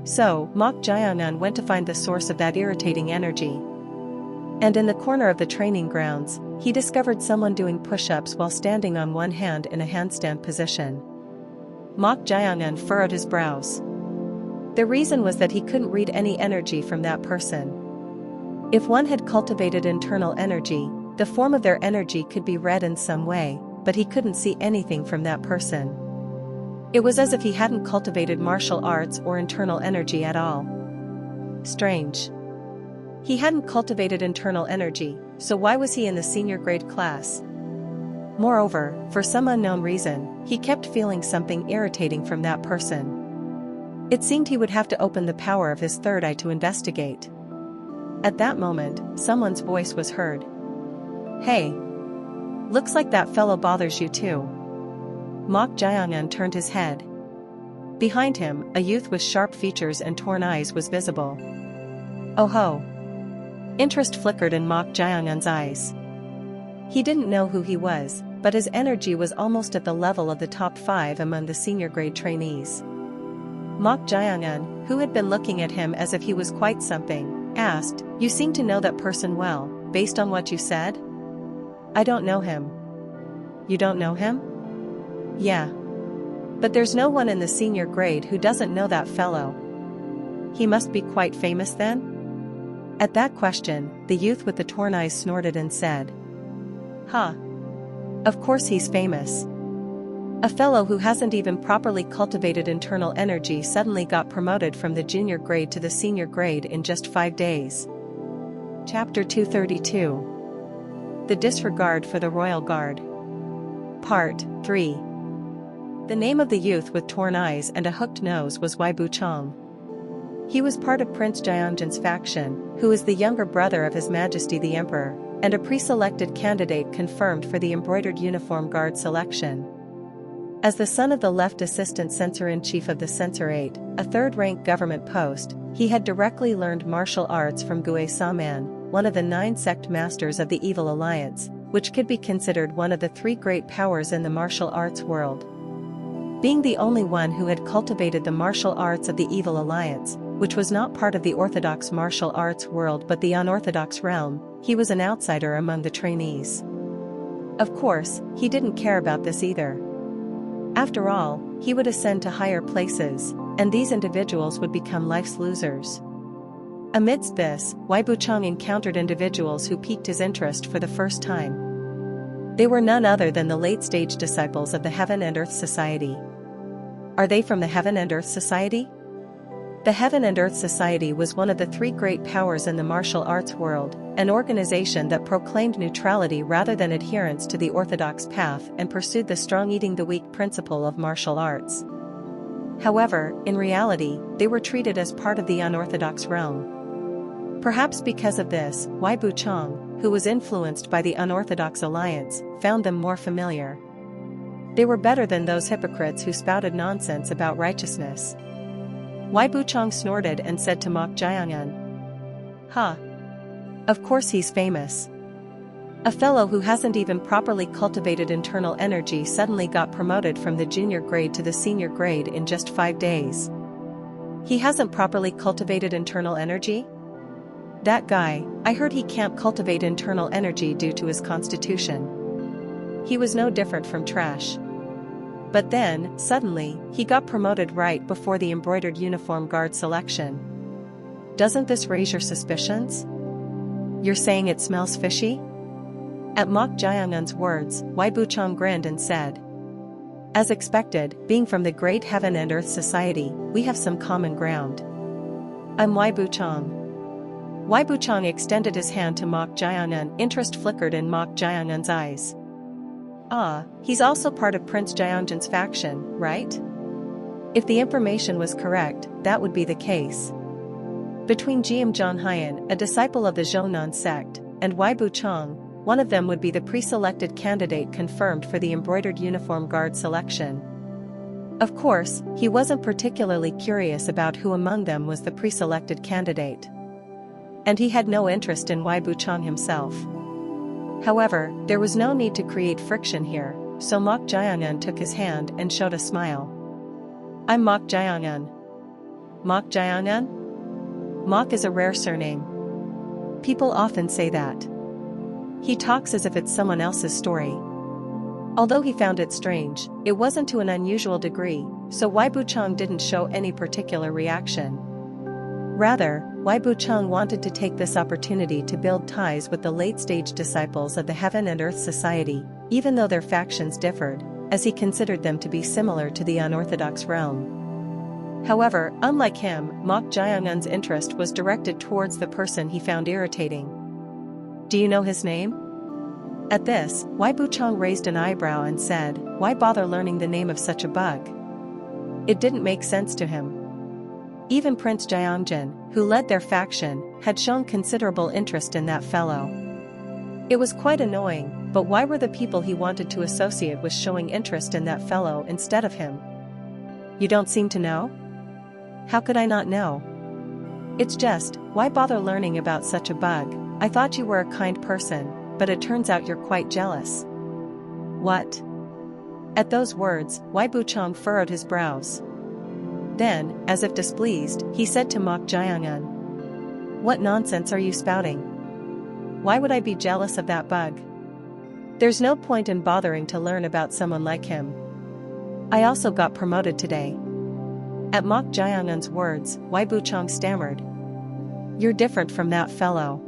[SPEAKER 1] So, Mok Jiang-un went to find the source of that irritating energy. And in the corner of the training grounds, he discovered someone doing push-ups while standing on one hand in a handstand position. Mok Jiang-un furrowed his brows. The reason was that he couldn't read any energy from that person. If one had cultivated internal energy, the form of their energy could be read in some way, but he couldn't see anything from that person. It was as if he hadn't cultivated martial arts or internal energy at all. Strange. He hadn't cultivated internal energy, so why was he in the senior grade class? Moreover, for some unknown reason, he kept feeling something irritating from that person. It seemed he would have to open the power of his third eye to investigate. At that moment, someone's voice was heard. Hey! Looks like that fellow bothers you too. Mok Jiang-un turned his head. Behind him, a youth with sharp features and torn eyes was visible. Oh ho! Interest flickered in Mok Jiang-un's eyes. He didn't know who he was, but his energy was almost at the level of the top 5 among the senior grade trainees. Mok Jae-eun, who had been looking at him as if he was quite something, asked, "You seem to know that person well, based on what you said?" "I don't know him." "You don't know him?" "Yeah. But there's no one in the senior grade who doesn't know that fellow. He must be quite famous then?" At that question, the youth with the torn eyes snorted and said, "Huh. Of course he's famous. A fellow who hasn't even properly cultivated internal energy suddenly got promoted from the junior grade to the senior grade in just 5 days." Chapter 232. The Disregard for the Royal Guard. Part 3. The name of the youth with torn eyes and a hooked nose was Wai Bu-chong. He was part of Prince Jaeongjin's faction, who is the younger brother of His Majesty the Emperor, and a pre-selected candidate confirmed for the embroidered uniform guard selection. As the son of the left assistant censor-in-chief of the Censorate, a third-rank government post, he had directly learned martial arts from Gue Saman, one of the 9 sect masters of the Evil Alliance, which could be considered one of the 3 great powers in the martial arts world. Being the only one who had cultivated the martial arts of the Evil Alliance, which was not part of the orthodox martial arts world but the unorthodox realm, he was an outsider among the trainees. Of course, he didn't care about this either. After all, he would ascend to higher places, and these individuals would become life's losers. Amidst this, Wai Bu-chong encountered individuals who piqued his interest for the first time. They were none other than the late-stage disciples of the Heaven and Earth Society. Are they from the Heaven and Earth Society? The Heaven and Earth Society was one of the 3 great powers in the martial arts world, an organization that proclaimed neutrality rather than adherence to the orthodox path and pursued the strong eating the weak principle of martial arts. However, in reality, they were treated as part of the unorthodox realm. Perhaps because of this, Wai Bu-chong, who was influenced by the unorthodox alliance, found them more familiar. They were better than those hypocrites who spouted nonsense about righteousness. Wai Bu-chong snorted and said to Mok Jae-eun, "Huh. Of course he's famous. A fellow who hasn't even properly cultivated internal energy suddenly got promoted from the junior grade to the senior grade in just 5 days. He hasn't properly cultivated internal energy? That guy, I heard he can't cultivate internal energy due to his constitution. He was no different from trash. But then, suddenly, he got promoted right before the embroidered uniform guard selection. Doesn't this raise your suspicions? You're saying it smells fishy?" At Mok Jae-eun's words, Wai Bu-chong grinned and said, "As expected, being from the great Heaven and Earth Society, we have some common ground. I'm Wai Bu-chong." Wai Bu-chong extended his hand to Mok Jae-eun. Interest flickered in Mok Jae-eun's eyes. "Ah, he's also part of Prince Jaeongjin's faction, right?" If the information was correct, that would be the case. Between Jiam Jonhyan, a disciple of the Zhongnan sect, and Wai Bu-chong, one of them would be the pre-selected candidate confirmed for the embroidered uniform guard selection. Of course, he wasn't particularly curious about who among them was the pre-selected candidate. And he had no interest in Wai Bu-chong himself. However, there was no need to create friction here, so Mok Jae-eun took his hand and showed a smile. "I'm Mok Jae-eun." "Mok Jae-eun?" Mok is a rare surname. People often say that. He talks as if it's someone else's story. Although he found it strange, it wasn't to an unusual degree, so Wai Bu-chong didn't show any particular reaction. Rather, Wai Bu-chong wanted to take this opportunity to build ties with the late-stage disciples of the Heaven and Earth Society, even though their factions differed, as he considered them to be similar to the unorthodox realm. However, unlike him, Mok Jae-eun's interest was directed towards the person he found irritating. "Do you know his name?" At this, Wai Bu-chong raised an eyebrow and said, "Why bother learning the name of such a bug?" It didn't make sense to him. Even Prince Jaeongjin, who led their faction, had shown considerable interest in that fellow. It was quite annoying, but why were the people he wanted to associate with showing interest in that fellow instead of him? "You don't seem to know?" "How could I not know? It's just, why bother learning about such a bug? I thought you were a kind person, but it turns out you're quite jealous." What? At those words, Wei Buchong furrowed his brows. Then, as if displeased, he said to Mok Jiangan, "What nonsense are you spouting? Why would I be jealous of that bug? There's no point in bothering to learn about someone like him. I also got promoted today." At Mok Jiangan's words, Wei Buchong stammered. "You're different from that fellow.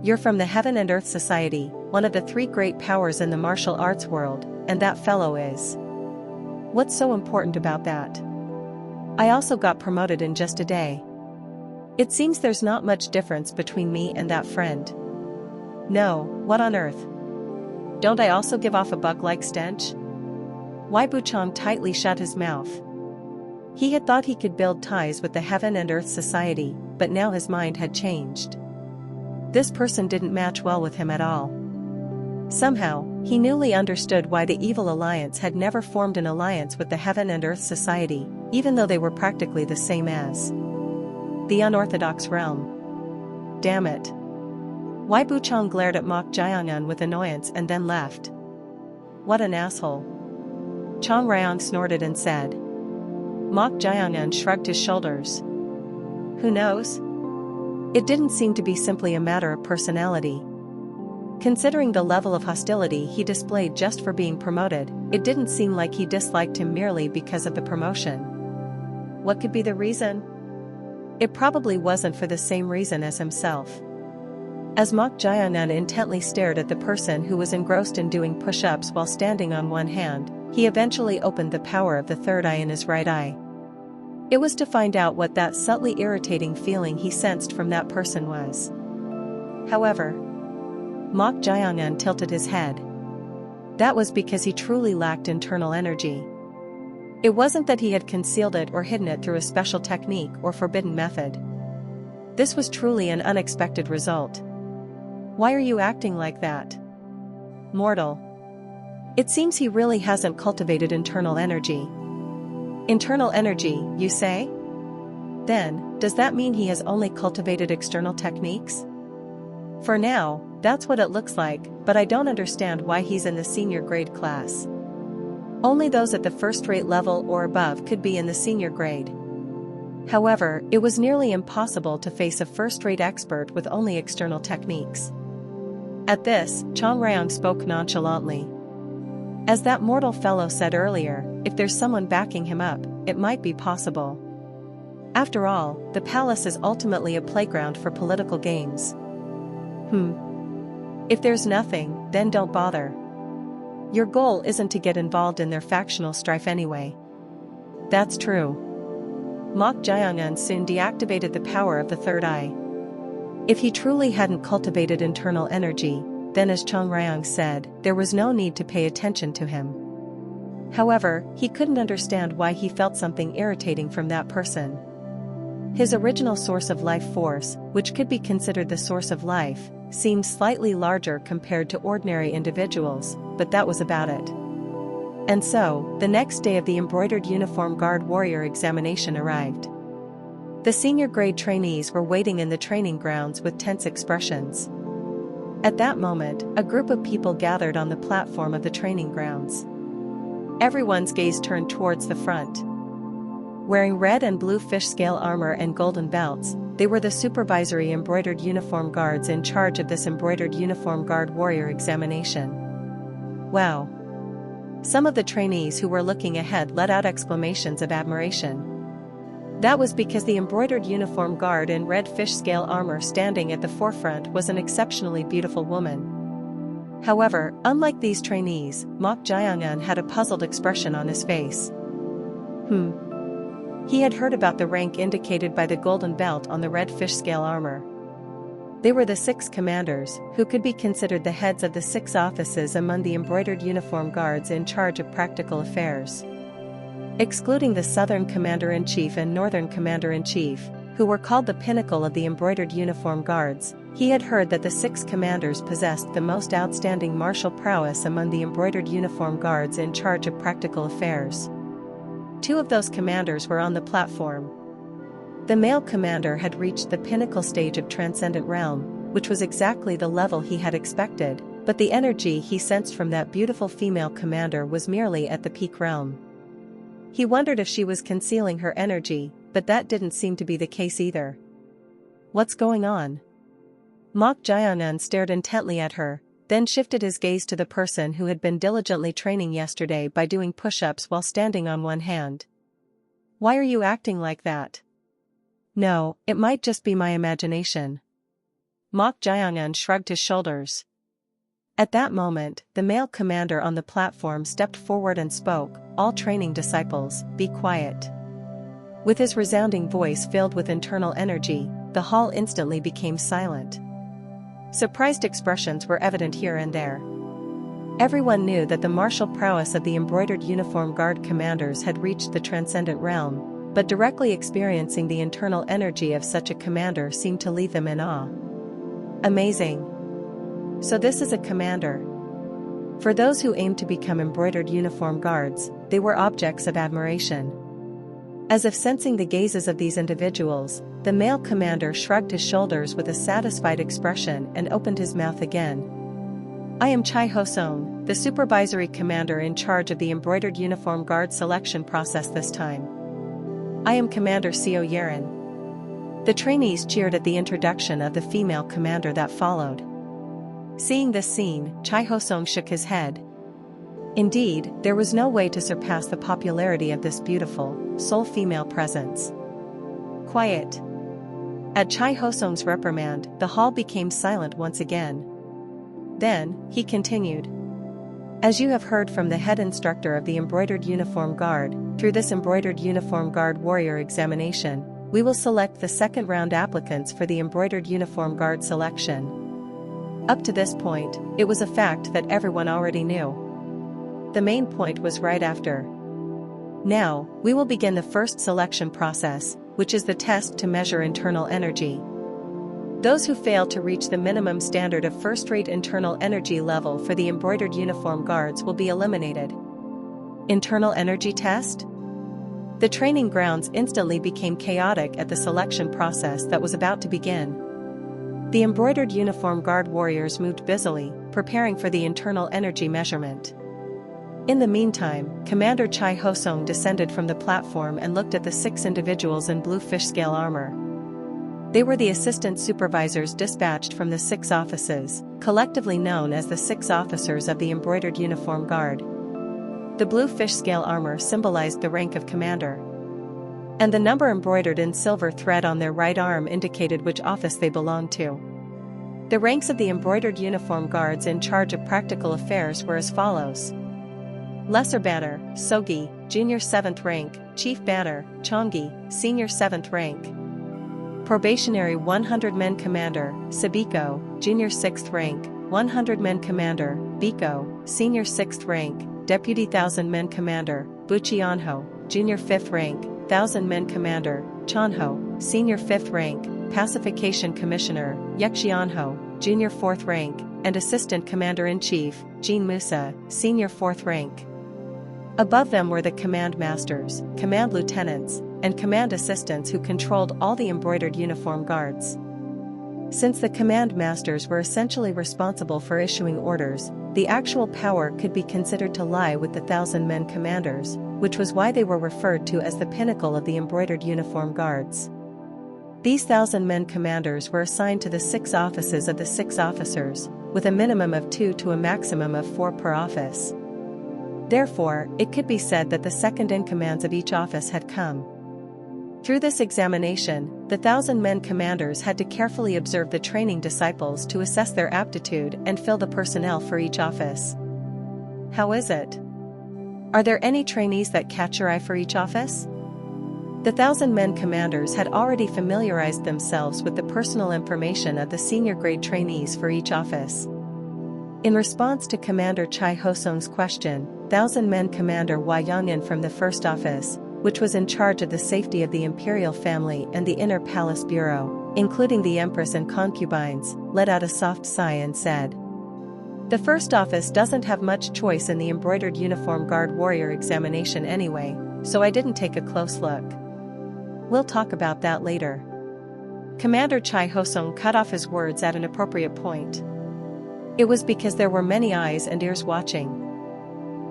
[SPEAKER 1] You're from the Heaven and Earth Society, one of the three great powers in the martial arts world, and that fellow is. What's so important about that? I also got promoted in just a day. It seems there's not much difference between me and that friend. No, what on earth? Don't I also give off a bug-like stench?" Wei Buchong tightly shut his mouth. He had thought he could build ties with the Heaven and Earth Society, but now his mind had changed. This person didn't match well with him at all. Somehow, he newly understood why the Evil Alliance had never formed an alliance with the Heaven and Earth Society, even though they were practically the same as the unorthodox realm. Damn it. Wei Buchong glared at Mok Jiangan with annoyance and then left. What an asshole. Chong Ryong snorted and said. Mok Jiangan shrugged his shoulders. Who knows? It didn't seem to be simply a matter of personality. Considering the level of hostility he displayed just for being promoted, it didn't seem like he disliked him merely because of the promotion. What could be the reason? It probably wasn't for the same reason as himself. As Mok Jiangan intently stared at the person who was engrossed in doing push-ups while standing on one hand, he eventually opened the power of the third eye in his right eye. It was to find out what that subtly irritating feeling he sensed from that person was. However, Mok Jiangan tilted his head. That was because he truly lacked internal energy. It wasn't that he had concealed it or hidden it through a special technique or forbidden method. This was truly an unexpected result. Why are you acting like that? Mortal. It seems he really hasn't cultivated internal energy. Internal energy, you say? Then, does that mean he has only cultivated external techniques? For now, that's what it looks like, but I don't understand why he's in the senior grade class. Only those at the first-rate level or above could be in the senior grade. However, it was nearly impossible to face a first-rate expert with only external techniques. At this, Chong Ryong spoke nonchalantly. As that mortal fellow said earlier, if there's someone backing him up, it might be possible. After all, the palace is ultimately a playground for political games. If there's nothing, then don't bother. Your goal isn't to get involved in their factional strife anyway. That's true. Mok Jiangan soon deactivated the power of the third eye. If he truly hadn't cultivated internal energy, then as Chong Ryong said, there was no need to pay attention to him. However, he couldn't understand why he felt something irritating from that person. His original source of life force, which could be considered the source of life, seemed slightly larger compared to ordinary individuals, but that was about it. And so, the next day of the embroidered uniform guard warrior examination arrived. The senior grade trainees were waiting in the training grounds with tense expressions. At that moment, a group of people gathered on the platform of the training grounds. Everyone's gaze turned towards the front. Wearing red and blue fish scale armor and golden belts, they were the supervisory embroidered uniform guards in charge of this embroidered uniform guard warrior examination. Wow! Some of the trainees who were looking ahead let out exclamations of admiration. That was because the embroidered uniform guard in red fish scale armor standing at the forefront was an exceptionally beautiful woman. However, unlike these trainees, Mok Jiangan had a puzzled expression on his face. He had heard about the rank indicated by the golden belt on the red fish scale armor. They were the 6 commanders, who could be considered the heads of the 6 offices among the embroidered uniform guards in charge of practical affairs. Excluding the Southern Commander-in-Chief and Northern Commander-in-Chief, who were called the pinnacle of the embroidered uniform guards, he had heard that the 6 commanders possessed the most outstanding martial prowess among the embroidered uniform guards in charge of practical affairs. 2 of those commanders were on the platform. The male commander had reached the pinnacle stage of Transcendent Realm, which was exactly the level he had expected, But the energy he sensed from that beautiful female commander was merely at the peak realm. He wondered if she was concealing her energy, but that didn't seem to be the case either. What's going on? Mok Jianan stared intently at her, then shifted his gaze to the person who had been diligently training yesterday by doing push-ups while standing on one hand. Why are you acting like that? No, it might just be my imagination. Mok Jianan shrugged his shoulders. At that moment, the male commander on the platform stepped forward and spoke, "All training disciples, be quiet." With his resounding voice filled with internal energy, the hall instantly became silent. Surprised expressions were evident here and there. Everyone knew that the martial prowess of the embroidered uniform guard commanders had reached the transcendent realm, but directly experiencing the internal energy of such a commander seemed to leave them in awe. Amazing. So this is a commander. For those who aimed to become embroidered uniform guards, they were objects of admiration. As if sensing the gazes of these individuals, the male commander shrugged his shoulders with a satisfied expression and opened his mouth again. I am Chai Hosong, the supervisory commander in charge of the embroidered uniform guard selection process this time. I am Commander Seo Yeren. The trainees cheered at the introduction of the female commander that followed. Seeing this scene, Chai Hosong shook his head. Indeed, there was no way to surpass the popularity of this beautiful, sole female presence. Quiet. At Chai Hosong's reprimand, the hall became silent once again. Then, he continued. As you have heard from the head instructor of the Embroidered Uniform Guard, through this Embroidered Uniform Guard Warrior examination, we will select the second round applicants for the Embroidered Uniform Guard selection. Up to this point, it was a fact that everyone already knew. The main point was right after. Now, we will begin the first selection process, which is the test to measure internal energy. Those who fail to reach the minimum standard of first-rate internal energy level for the embroidered uniform guards will be eliminated. Internal energy test? The training grounds instantly became chaotic at the selection process that was about to begin. The embroidered uniform guard warriors moved busily, preparing for the internal energy measurement. In the meantime, Commander Chai Hosong descended from the platform and looked at the 6 individuals in blue fish scale armor. They were the assistant supervisors dispatched from the 6 offices, collectively known as the 6 officers of the Embroidered Uniform Guard. The blue fish scale armor symbolized the rank of commander. And the number embroidered in silver thread on their right arm indicated which office they belonged to. The ranks of the Embroidered Uniform Guards in charge of practical affairs were as follows. Lesser Banner, Sogi, Junior 7th rank, Chief Banner, Chongi, Senior 7th rank. Probationary 100 Men Commander, Sabiko, Junior 6th rank, 100 Men Commander, Biko, Senior 6th rank, Deputy 1000 Men Commander, Buchianho, Junior 5th rank, 1000 Men Commander, Chanho, Senior 5th rank, Pacification Commissioner, Yexianho, Junior 4th rank, and Assistant Commander-in-Chief, Jean Musa, Senior 4th rank. Above them were the Command Masters, Command Lieutenants, and Command Assistants who controlled all the embroidered uniform guards. Since the Command Masters were essentially responsible for issuing orders, the actual power could be considered to lie with the 1000 Men Commanders, which was why they were referred to as the pinnacle of the embroidered uniform guards. These 1000 Men Commanders were assigned to the 6 offices of the 6 officers, with a minimum of 2 to a maximum of 4 per office. Therefore, it could be said that the second-in-commands of each office had come. Through this examination, the 1000 Men Commanders had to carefully observe the training disciples to assess their aptitude and fill the personnel for each office. How is it? Are there any trainees that catch your eye for each office? The 1000 Men Commanders had already familiarized themselves with the personal information of the senior grade trainees for each office. In response to Commander Chai Hosong's question, 1000 Men Commander Hua Yongyan from the First Office, which was in charge of the safety of the imperial family and the inner palace bureau, including the empress and concubines, let out a soft sigh and said, "The First Office doesn't have much choice in the embroidered uniform guard warrior examination anyway, so I didn't take a close look. We'll talk about that later." Commander Chai Hosong cut off his words at an appropriate point. It was because there were many eyes and ears watching.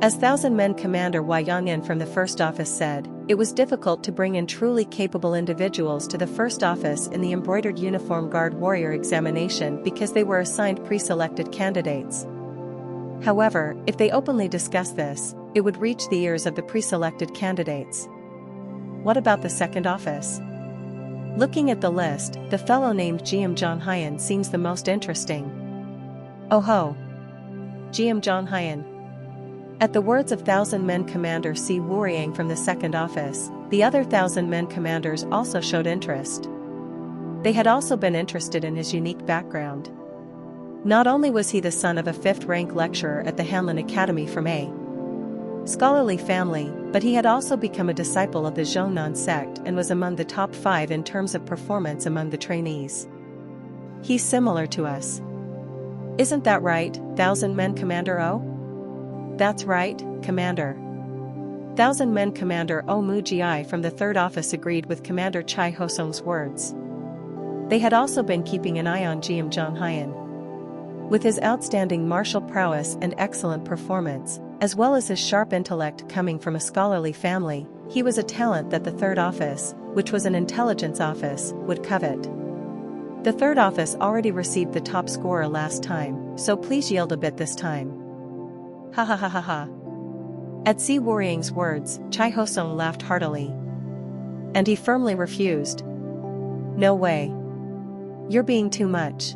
[SPEAKER 1] As Thousand Men Commander Wei Yongyan from the First Office said, it was difficult to bring in truly capable individuals to the First Office in the Embroidered Uniform Guard Warrior examination because they were assigned pre-selected candidates. However, if they openly discussed this, it would reach the ears of the pre-selected candidates. What about the Second Office? Looking at the list, the fellow named Jiam Zhonghyan seems the most interesting. Oh ho! Jiam Zhonghyan. At the words of Thousand Men Commander Si Wuriang from the Second Office, the other Thousand Men Commanders also showed interest. They had also been interested in his unique background. Not only was he the son of a 5th-rank lecturer at the Hanlin Academy from a scholarly family, but he had also become a disciple of the Zhongnan sect and was among the top 5 in terms of performance among the trainees. He's similar to us. Isn't that right, Thousand Men Commander O? That's right, Commander. Thousand Men Commander O Muji from the Third Office agreed with Commander Chai Hosong's words. They had also been keeping an eye on Jiam Zhonghyan. With his outstanding martial prowess and excellent performance, as well as his sharp intellect coming from a scholarly family, he was a talent that the Third Office, which was an intelligence office, would covet. The Third Office already received the top scorer last time, so please yield a bit this time. Ha ha ha ha ha. At Si Wuriang's words, Chai Hosong laughed heartily. And he firmly refused. No way. You're being too much.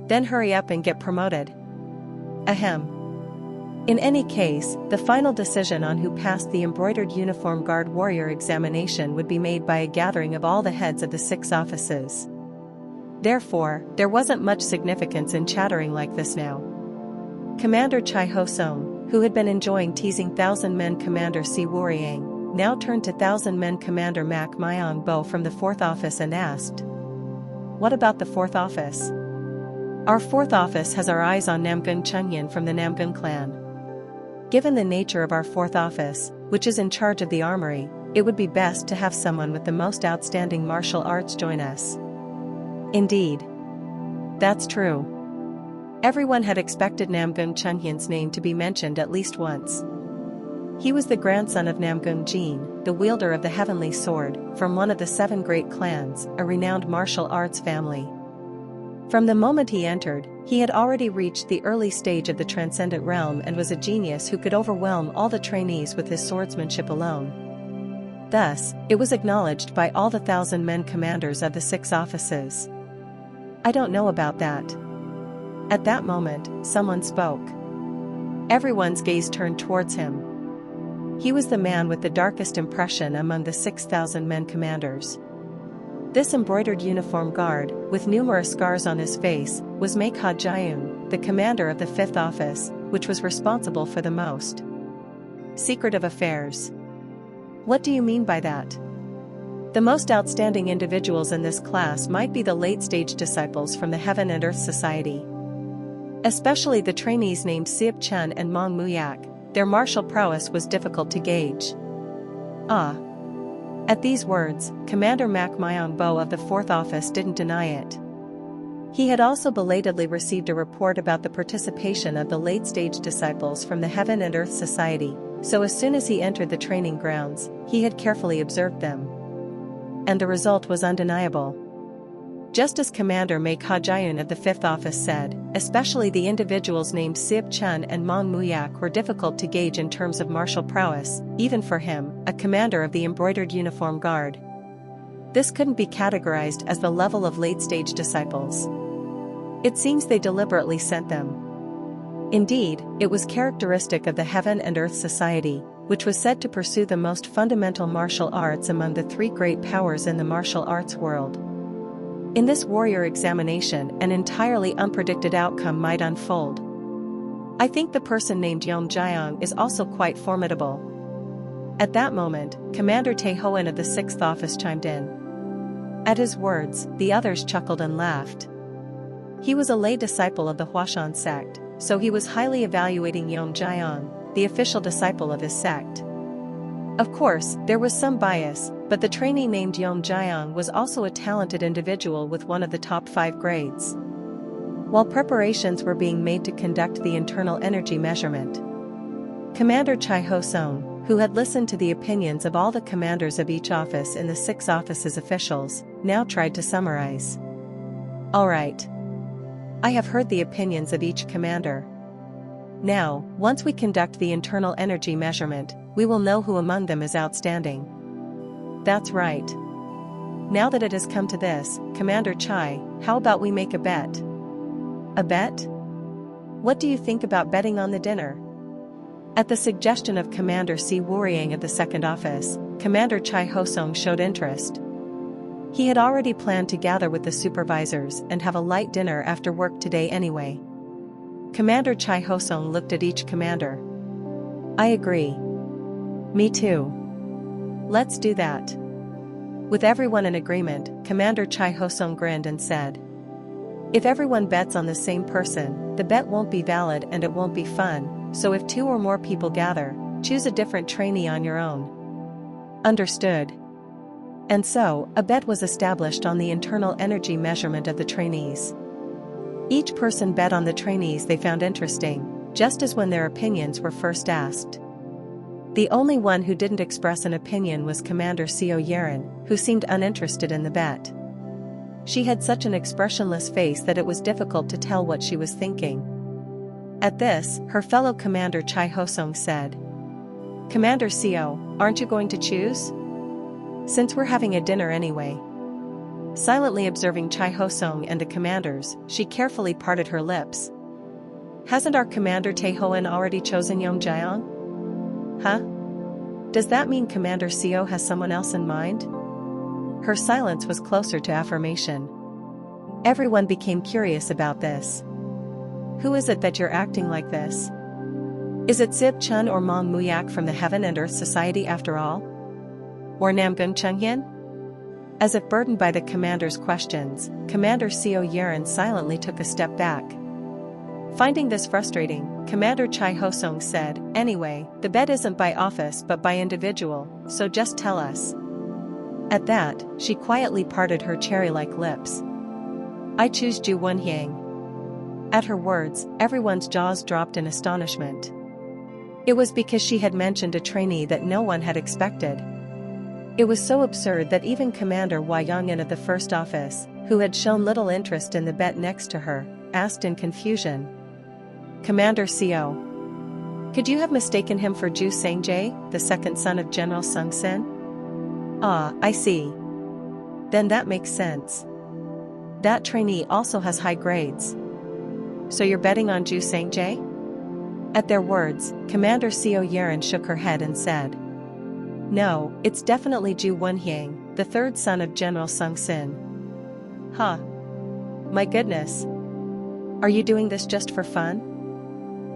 [SPEAKER 1] Then hurry up and get promoted. Ahem. In any case, the final decision on who passed the Embroidered Uniform Guard Warrior examination would be made by a gathering of all the heads of the 6 offices. Therefore, there wasn't much significance in chattering like this now. Commander Chai Hosong, who had been enjoying teasing Thousand Men Commander Si Wuriang, now turned to Thousand Men Commander Mak Myong Bo from the Fourth Office and asked, "What about the Fourth Office? Our Fourth Office has our eyes on Namgun Chunyan from the Namgun clan. Given the nature of our Fourth Office, which is in charge of the armory, it would be best to have someone with the most outstanding martial arts join us." Indeed. That's true. Everyone had expected Namgun Chunhyan's name to be mentioned at least once. He was the grandson of Namgun Jin, the wielder of the Heavenly Sword, from one of the 7 great clans, a renowned martial arts family. From the moment he entered, he had already reached the early stage of the transcendent realm and was a genius who could overwhelm all the trainees with his swordsmanship alone. Thus, it was acknowledged by all the Thousand Men Commanders of the 6 offices. I don't know about that. At that moment, someone spoke. Everyone's gaze turned towards him. He was the man with the darkest impression among the 6,000 men commanders. This embroidered uniform guard, with numerous scars on his face, was Meikha Jiayun, the commander of the 5th Office, which was responsible for the most secretive affairs. What do you mean by that? The most outstanding individuals in this class might be the late-stage disciples from the Heaven and Earth Society. Especially the trainees named Siap Chen and Mong Muyak, their martial prowess was difficult to gauge. Ah. At these words, Commander Mak Myong Bo of the 4th Office didn't deny it. He had also belatedly received a report about the participation of the late-stage disciples from the Heaven and Earth Society, so as soon as he entered the training grounds, he had carefully observed them. And the result was undeniable. Just as Commander Meikha Jiayun of the 5th Office said, especially the individuals named Siap Chen and Mong Muyak were difficult to gauge in terms of martial prowess, even for him, a commander of the Embroidered Uniform Guard. This couldn't be categorized as the level of late-stage disciples. It seems they deliberately sent them. Indeed, it was characteristic of the Heaven and Earth Society, which was said to pursue the most fundamental martial arts among the 3 great powers in the martial arts world. In this warrior examination, an entirely unpredicted outcome might unfold. I think the person named Yong Jiang is also quite formidable. At that moment, Commander Tae Hoen of the 6th Office chimed in. At his words, the others chuckled and laughed. He was a lay disciple of the Huashan sect, so he was highly evaluating Yong Jiang, the official disciple of his sect. Of course, there was some bias, but the trainee named Yong Jiang was also a talented individual with one of the top 5 grades. while preparations were being made to conduct the internal energy measurement. Commander Chai Ho-sung, who had listened to the opinions of all the commanders of each office in the 6 offices' officials, now tried to summarize. All right. I have heard the opinions of each commander. Now, once we conduct the internal energy measurement, we will know who among them is outstanding. That's right. Now that it has come to this, Commander Chai, how about we make a bet? A bet? What do you think about betting on the dinner? At the suggestion of Commander Si Woo-yang of the 2nd Office, Commander Chai Ho-sung showed interest. He had already planned to gather with the supervisors and have a light dinner after work today anyway. Commander Chai Ho-sung looked at each commander. I agree. Me too. Let's do that. With everyone in agreement, Commander Chai Ho-sung grinned and said, if everyone bets on the same person, the bet won't be valid and it won't be fun. So if 2 or more people gather, choose a different trainee on your own. Understood. And so, a bet was established on the internal energy measurement of the trainees. Each person bet on the trainees they found interesting, just as when their opinions were first asked. The only one who didn't express an opinion was Commander Seo Yeren, who seemed uninterested in the bet. She had such an expressionless face that it was difficult to tell what she was thinking. At this, her fellow commander Chai Ho-sung said, Commander Seo, aren't you going to choose? Since we're having a dinner anyway. Silently observing Chai Ho-sung and the commanders, she carefully parted her lips. Hasn't our commander Tae-hoon already chosen Yong-jaeong? Huh? Does that mean Commander Seo has someone else in mind? Her silence was closer to affirmation. Everyone became curious about this. Who is it that you're acting like this? Is it Sib Chun or Mong Muyak from the Heaven and Earth Society after all? Or Namgun Chunghyun? As if burdened by the commander's questions, Commander Seo Yeren silently took a step back. Finding this frustrating, Commander Chai Ho-sung said, anyway, the bet isn't by office but by individual, so just tell us. At that, she quietly parted her cherry-like lips. I choose Ju Won-hyang. At her words, everyone's jaws dropped in astonishment. It was because she had mentioned a trainee that no one had expected. It was so absurd that even Commander Hwa Young-in of the 1st Office, who had shown little interest in the bet next to her, asked in confusion. Commander Seo. Could you have mistaken him for Ju Sang-jae, the 2nd son of General Sung-sin? Ah, I see. Then that makes sense. That trainee also has high grades. So you're betting on Ju Sang-jae? At their words, Commander Seo Yeren shook her head and said, no, it's definitely Ju Won-hyang, the 3rd son of General Sung-sin. Huh. My goodness. Are you doing this just for fun?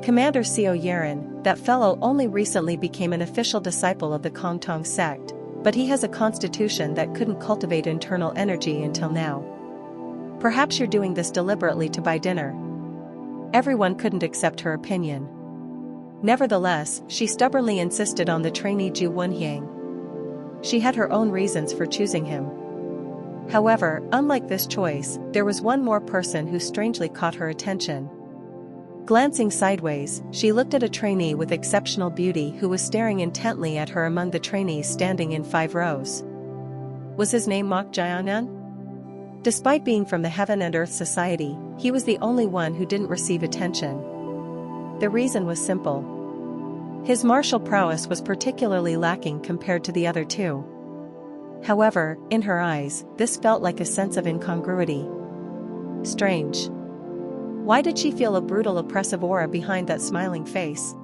[SPEAKER 1] Commander Seo Yeren, that fellow only recently became an official disciple of the Kongtong sect, but he has a constitution that couldn't cultivate internal energy until now. Perhaps you're doing this deliberately to buy dinner. Everyone couldn't accept her opinion. Nevertheless, she stubbornly insisted on the trainee Ju Won-hyang. She had her own reasons for choosing him. However, unlike this choice, there was one more person who strangely caught her attention. Glancing sideways, she looked at a trainee with exceptional beauty who was staring intently at her among the trainees standing in 5 rows. Was his name Mok Jae-eun? Despite being from the Heaven and Earth Society, he was the only one who didn't receive attention. The reason was simple. His martial prowess was particularly lacking compared to the other 2. However, in her eyes, this felt like a sense of incongruity. Strange. Why did she feel a brutal oppressive aura behind that smiling face?